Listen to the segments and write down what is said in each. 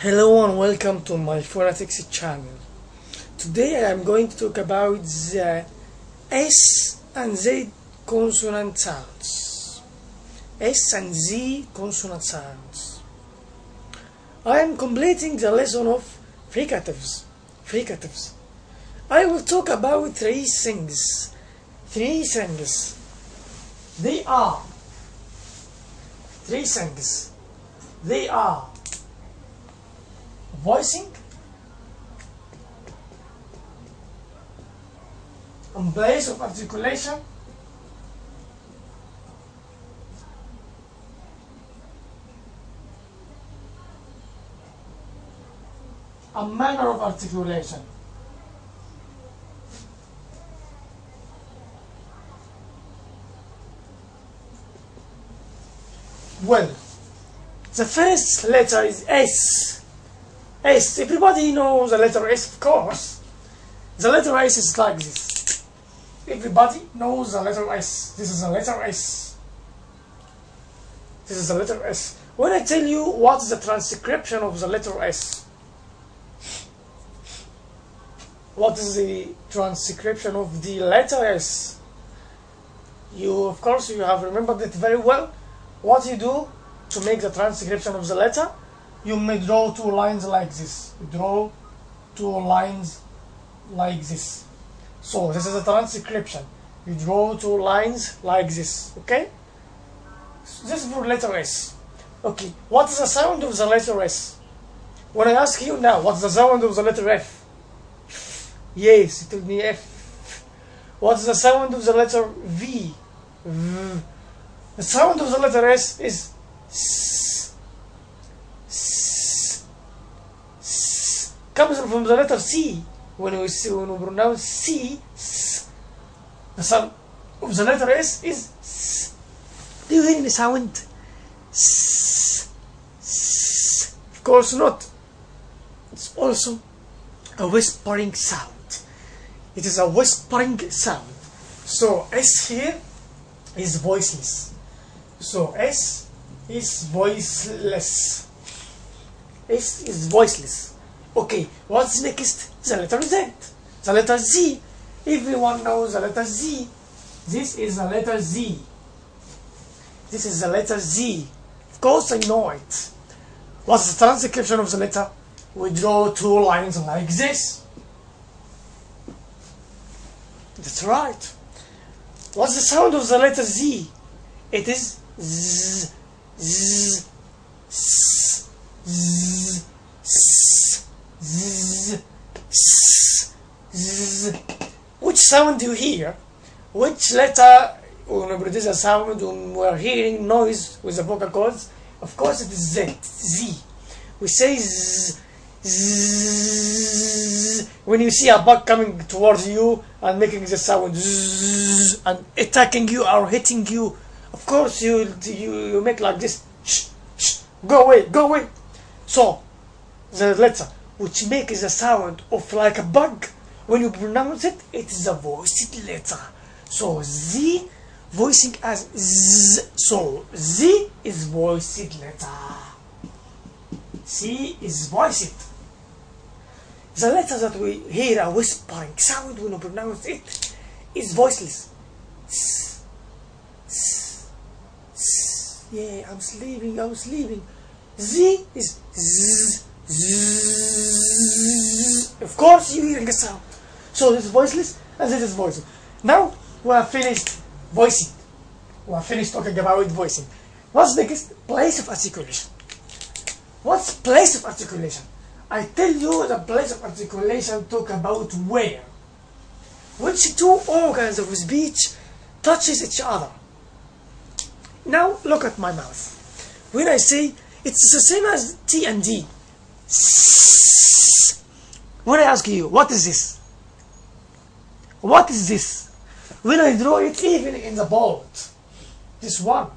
Hello and welcome to my Fricatives channel. Today I am going to talk about the S and Z consonant sounds. S and Z consonant sounds. I am completing the lesson of fricatives. I will talk about three things. They are voicing and place of articulation and manner of articulation. Well, the first letter is S. S. Everybody knows the letter S, of course. The letter S is like this. Everybody knows the letter S. This is the letter S. This is the letter S. When I tell you what is the transcription of the letter S, what is the transcription of the letter S? Of course, you have remembered it very well. What you do to make the transcription of the letter? You may draw two lines like this. Draw two lines like this. So this is a transcription. You draw two lines like this. Okay? So this is for letter S. Okay. What is the sound of the letter S? When I ask you now, what's the sound of the letter F? Yes, you told me F. What is the sound of the letter V? V. The sound of the letter S is S. Comes from the letter C. When we pronounce C, S. The sound of the letter S is S. Do you hear any sound? S. S. Of course not. It's also a whispering sound. It is a whispering sound. So S here is voiceless. So S is voiceless. S is voiceless. Okay, what's next? The letter Z. The letter Z. Everyone knows the letter Z. This is the letter Z. This is the letter Z. Of course I know it. What's the transcription of the letter? We draw two lines like this. That's right. What's the sound of the letter Z? It is Z, Z, S, Z, S, Z, S, Z. Which sound do you hear? Which letter, when we produce a sound, when we are hearing noise with the vocal cords? Of course it is Z, Z. We say Z, Z. When you see a bug coming towards you and making the sound Z and attacking you or hitting you, of course you make like this. Shh, shh, go away, go away. So the letter which makes the sound of like a bug, when you pronounce it, it is a voiced letter. So Z voicing as Z. So Z is voiced letter. C is voiced. The letter that we hear a whispering sound when we pronounce it is voiceless. S, S, S. Yeah, I'm sleeping. Z is Z, Z. Of course you're hearing a sound. So this is voiceless and this is voicing. Now we have finished voicing. We have finished talking about voicing. What's next? Place of articulation. What's place of articulation? I tell you the place of articulation talk about where. Which two organs of speech touches each other. Now look at my mouth. When I say it's the same as T and D. When I ask you, what is this? What is this? When I draw it even in the board, this one.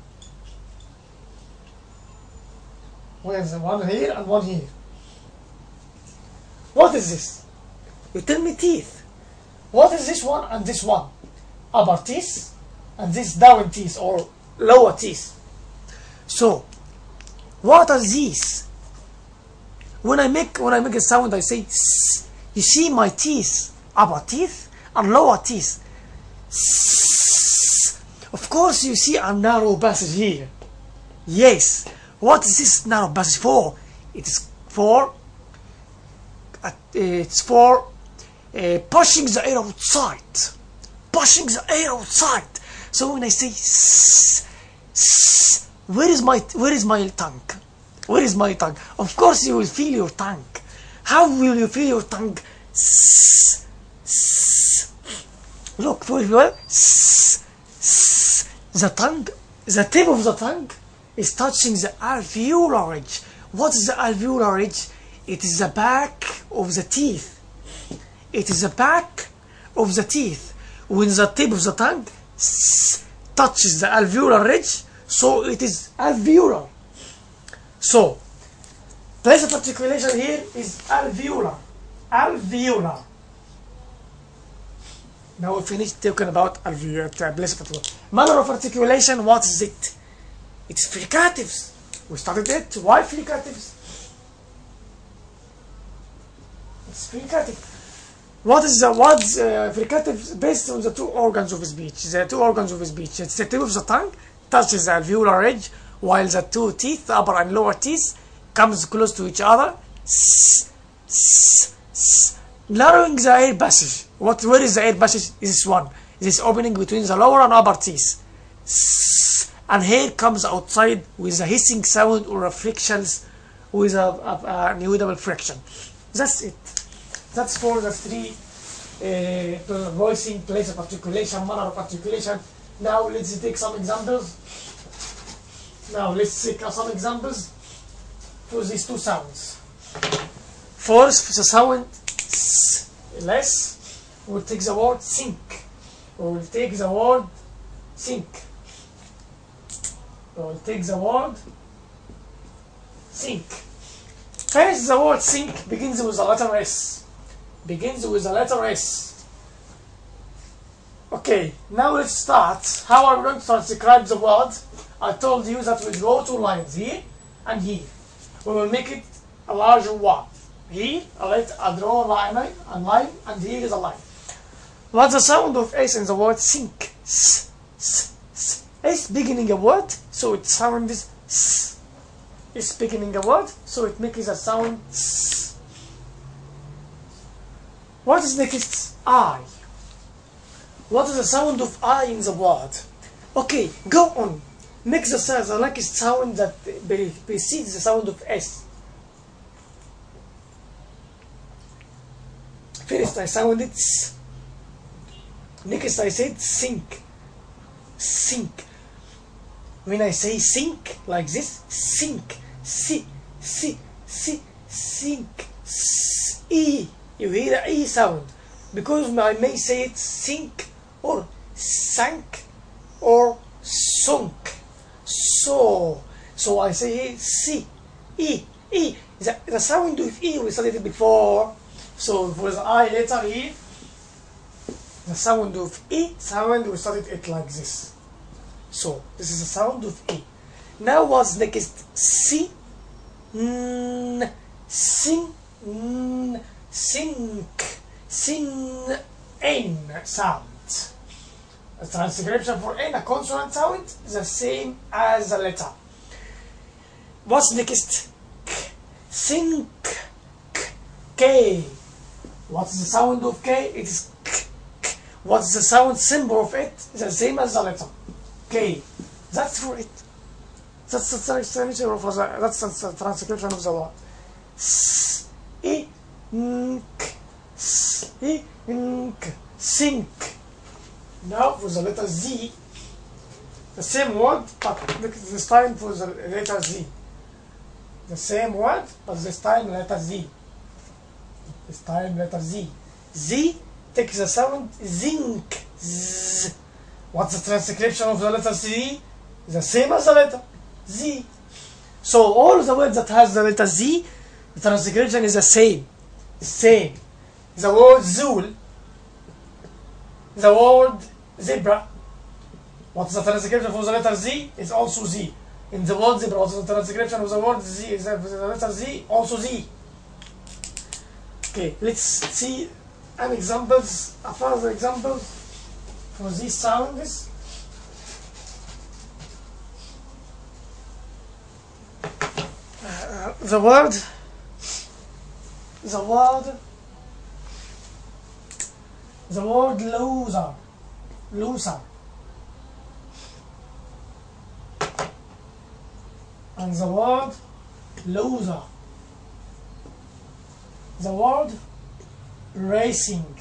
Where's the one here and one here? What is this? You tell me teeth. What is this one and this one? Upper teeth and this down teeth or lower teeth. So, what are these? When I make a sound, I say s. You see my teeth, upper teeth and lower teeth. S. Of course, you see a narrow passage here. Yes. What is this narrow passage for? It's for pushing the air outside. Pushing the air outside. So when I say s, s, where is my tongue? Where is my tongue? Of course you will feel your tongue. How will you feel your tongue? S, s. Look very well. S, s. The tongue, the tip of the tongue is touching the alveolar ridge. What is the alveolar ridge? It is the back of the teeth. It is the back of the teeth. When the tip of the tongue touches the alveolar ridge, so it is alveolar. So, place of articulation here is alveolar. Alveolar. Now we finished talking about alveolar, place of articulation. Manner of articulation, what is it? It's fricatives. We started it. Why fricatives? It's fricative. What is fricative based on the two organs of speech? The two organs of speech. It's the tip of the tongue touches the alveolar ridge, while the two teeth, the upper and lower teeth, comes close to each other. S, s, s. Narrowing the air passage. Where is the air passage? This one. This opening between the lower and upper teeth. S, and hair comes outside with a hissing sound or a frictions with an inaudible friction. That's it. That's for the three voicing, place of articulation, manner of articulation. Now let's take some examples. For these two sounds. First, the sound s, less, we'll take the word sink. We'll take the word sink. We'll take the word sink. First, the word sink begins with the letter S. Begins with the letter S. Okay, now let's start. How are we going to transcribe the word? I told you that we draw two lines here and here. We will make it a larger one. Here, I draw a line, and here is a line. What's the sound of S in the word sink? S, s, s. S beginning a word, so its sound is s. It's beginning a word, so it makes a sound s. What is next? I. What is the sound of I in the word? Okay, go on. Make the next sound that precedes the sound of S. First I sounded S. Next I said sink. Sink. When I say sink like this, sink. Si, si, si, sink. S, E. You hear the E sound. Because I may say it sink or sank or sunk. So I say here C, E, E. The sound of E we studied it before. So for the I letter here, the sound of E sound we studied it like this. So this is the sound of E. Now what's next? C, N, sing, N, sink, sin, N sound. A transcription for N, a consonant sound, the same as the letter. What's next? K, sink, K, K. What's the sound of K? It is K, K. What's the sound symbol of it? The same as the letter. K. That's for it. That's the transcription of the word. S, I, N, K, S, I, N, K, sink. Now for the letter Z, the same word, but this time for the letter Z. The same word, but this time letter Z. This time letter Z. Z takes the sound zinc. Z. What's the transcription of the letter Z? The same as the letter Z. So all the words that has the letter Z, the transcription is the same. Same. The word Zul, the word zebra. What's the transcription for the letter Z? It's also Z. In the word zebra, what's the transcription of the word Z? Is the letter Z? Also Z. Okay, let's see an examples, a further examples for these sounds. The word loser, and the word loser, the word racing,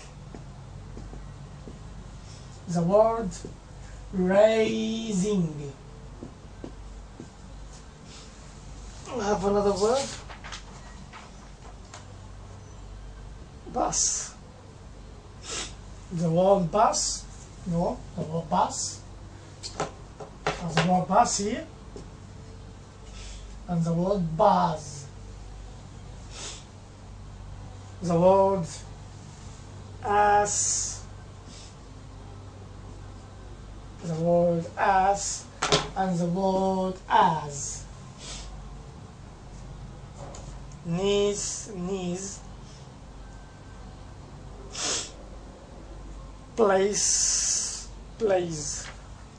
the word raising. I have another word, bus. The word bus, no, the word bus. There's the word bus here, and the word buzz. The word ass, the word ass, and the word as. Knees, place.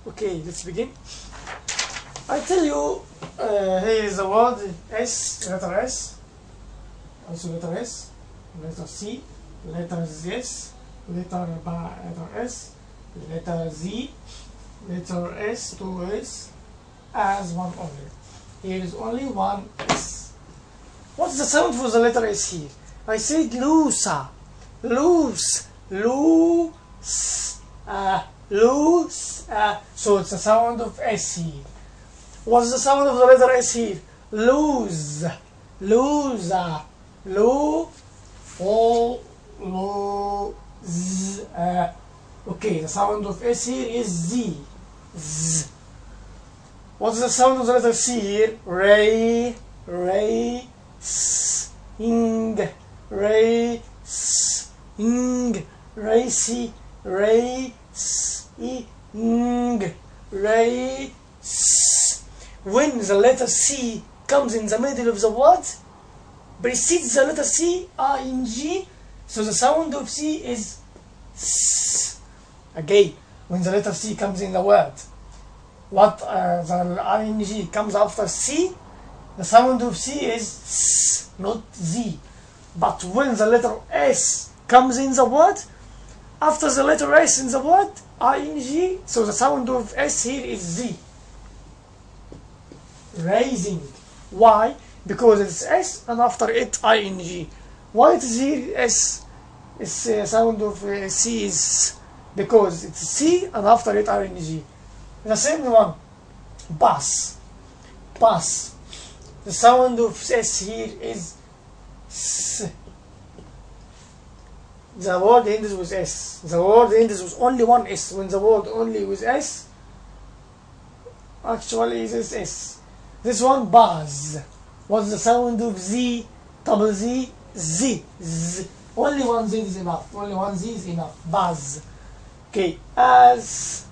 Okay, let's begin. I tell you, here is the word S, letter S, also letter S, letter C, letter S, letter S, letter Z, letter S, 2 S, as one only. Here is only one S. What's the sound for the letter S here? I said looser, loose, loose, loose. So it's the sound of S here. What's the sound of the letter S here? Lose, loser, lo, o, lo, z. Okay, the sound of S here is Z, z. What's the sound of the letter C here? Ray, ray, ing, racing, racy, racing, race. When the letter C comes in the middle of the word, precedes the letter C, ing, so the sound of C is S. Again, when the letter C comes in the word, what the ing comes after C, the sound of C is S, not Z. But when the letter S comes in the word, after the letter S in the word, ing, so the sound of S here is Z. Raising. Why? Because it's S and after it ing. Why it is here S? It's the sound of C is because it's C and after it ing. The same one. Bus. Bus. The sound of S here is S. The word ends with S. The word ends with only one S. When the word only with S, actually it is S. This one, buzz. What's the sound of Z? Double Z, Z. Z. Only one Z is enough. Only one Z is enough. Buzz. Okay. As.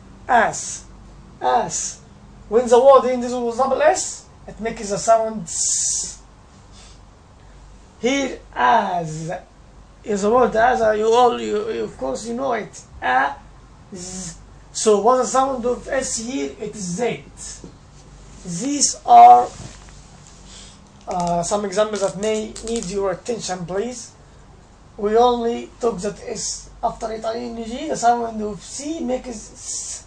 When the word ends with double S, it makes a sound S. Here, as is a word as you of course you know it. As. So what's the sound of S here? It is Z. These are some examples that may need your attention, please. We only took that S after it ing. The sound of C makes S.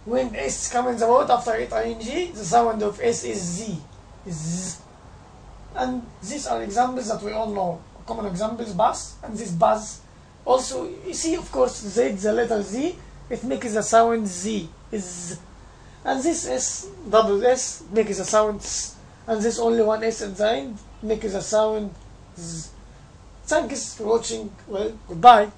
When S comes in the word after it ing, the sound of S is Z. Z. And these are examples that we all know. Common examples, bus, and this buzz. Also, you see, of course, Z, the letter Z, it makes the sound Z. Z. And this S, double S, makes a sound S. And this only one S at the end makes a sound Z. Thanks for watching. Well, goodbye.